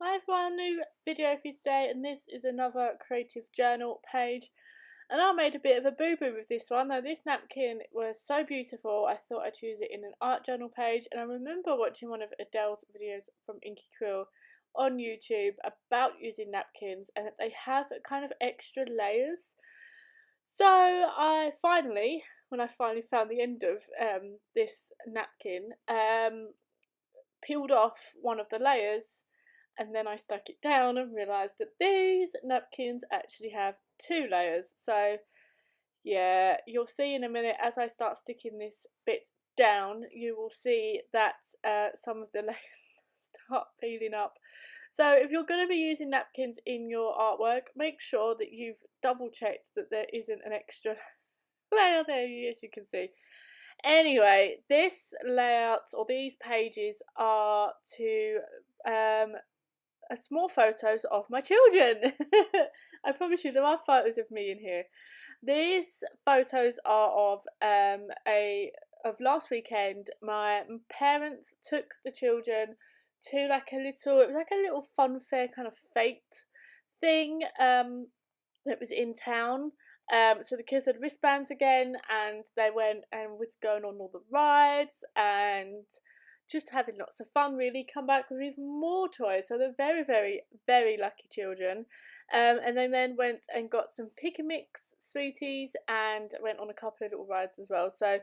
Hi everyone, new video for you today, and this is another creative journal page. And I made a bit of a boo-boo with this one. Now this napkin was so beautiful, I thought I'd use it in an art journal page. And I remember watching one of Adele's videos from Inky Quill on YouTube about using napkins, and that they have kind of extra layers. So when I finally found the end of this napkin, peeled off one of the layers, and then I stuck it down and realised that these napkins actually have two layers. So yeah, you'll see in a minute as I start sticking this bit down, you will see that some of the layers start peeling up. So if you're going to be using napkins in your artwork, make sure that you've double checked that there isn't an extra layer there, as you can see. Anyway, this layout or these pages are to small photos of my children. I promise you there are photos of me in here. These photos are of last weekend. My parents took the children to it was like a little fun fair kind of fete thing that was in town. So the kids had wristbands again, and they went and was going on all the rides and just having lots of fun. Really, come back with even more toys. So they're very, very, very lucky children. And they then went and got some pick and mix sweeties and went on a couple of little rides as well. So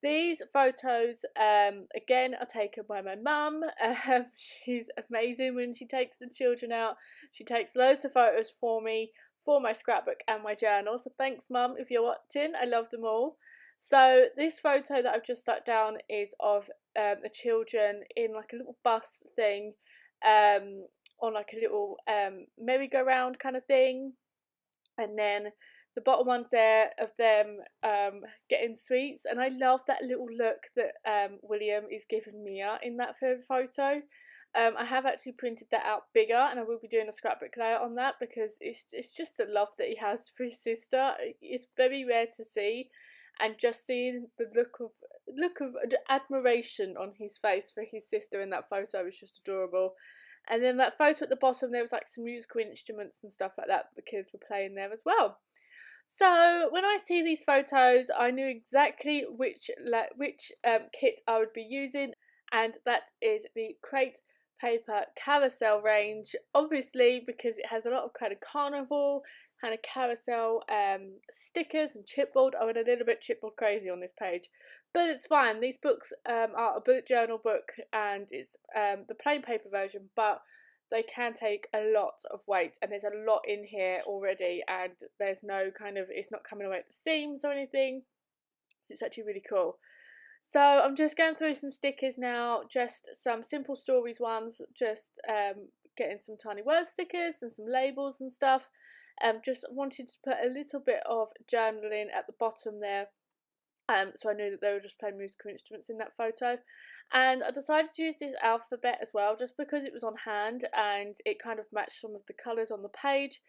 these photos, again, are taken by my mum. She's amazing when she takes the children out. She takes loads of photos for me, for my scrapbook and my journal. So thanks, mum, if you're watching. I love them all. So this photo that I've just stuck down is of the children in like a little bus thing, on like a little merry-go-round kind of thing. And then the bottom one's there of them getting sweets, and I love that little look that William is giving Mia in that photo. I have actually printed that out bigger, and I will be doing a scrapbook layout on that because it's just the love that he has for his sister. It's very rare to see, and just seeing the look of admiration on his face for his sister in that photo was just adorable. And then that photo at the bottom, there was like some musical instruments and stuff like that the kids were playing there as well. So when I see these photos, I knew exactly which kit I would be using, and that is the Crate Paper Carousel range. Obviously, because it has a lot of kind of carnival, kind of carousel stickers and chipboard. I went a little bit chipboard crazy on this page, but it's fine. These books are a bullet journal book, and it's the plain paper version, but they can take a lot of weight, and there's a lot in here already, and there's no kind of, it's not coming away at the seams or anything, so it's actually really cool. So I'm just going through some stickers now, just some simple stories ones, just getting some tiny word stickers and some labels and stuff. Just wanted to put a little bit of journaling at the bottom there. So I knew that they were just playing musical instruments in that photo. And I decided to use this alphabet as well, just because it was on hand and it kind of matched some of the colours on the page.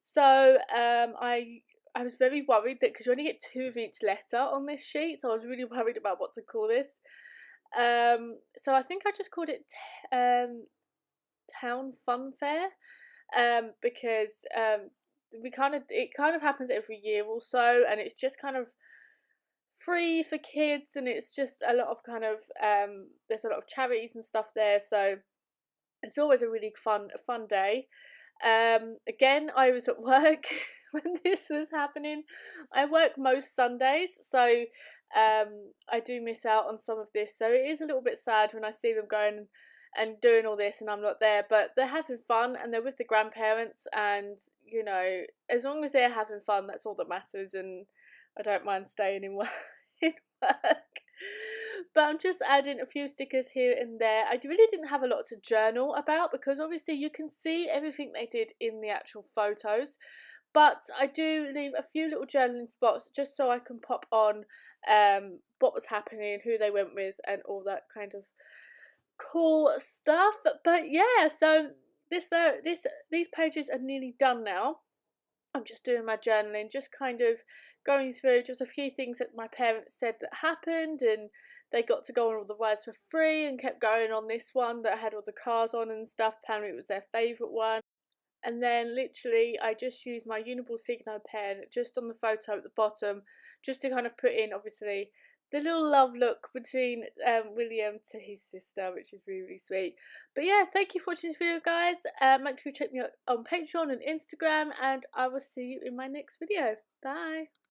So I was very worried that, because you only get two of each letter on this sheet, so I was really worried about what to call this. So I think I just called it Town Fun Fair, because it kind of happens every year or so, and it's just kind of free for kids, and it's just a lot of kind of there's a lot of charities and stuff there, so it's always a really fun day. Again, I was at work when this was happening. I work most Sundays, so I do miss out on some of this, so it is a little bit sad when I see them going and doing all this and I'm not there, but they're having fun and they're with the grandparents, and you know, as long as they're having fun, that's all that matters, and I don't mind staying in work. In work. But I'm just adding a few stickers here and there. I really didn't have a lot to journal about, because obviously you can see everything they did in the actual photos, but I do leave a few little journaling spots just so I can pop on what was happening, who they went with, and all that kind of cool stuff. But yeah, so these pages are nearly done now. I'm just doing my journaling, just kind of going through just a few things that my parents said that happened, and they got to go on all the rides for free and kept going on this one that had all the cars on and stuff. Apparently it was their favourite one. And then literally I just used my Uniball Signo pen just on the photo at the bottom, just to kind of put in, obviously, the little love look between William to his sister, which is really, really sweet. But yeah, thank you for watching this video, guys. Make sure you check me out on Patreon and Instagram, and I will see you in my next video. Bye.